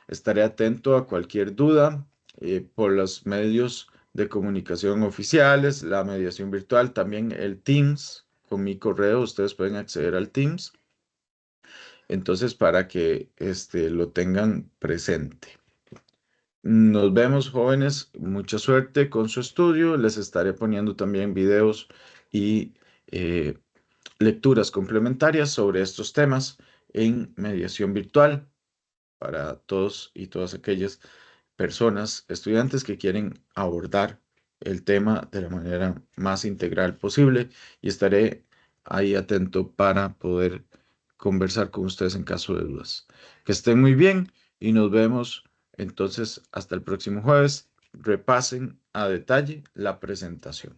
Estaré atento a cualquier duda por los medios de comunicación oficiales, la mediación virtual, también el Teams. Con mi correo ustedes pueden acceder al Teams. Entonces, para que lo tengan presente. Nos vemos, jóvenes. Mucha suerte con su estudio. Les estaré poniendo también videos y eh, lecturas complementarias sobre estos temas en mediación virtual para todos y todas aquellas personas, estudiantes que quieren abordar el tema de la manera más integral posible y estaré ahí atento para poder conversar con ustedes en caso de dudas. Que estén muy bien y nos vemos entonces hasta el próximo jueves. Repasen a detalle la presentación.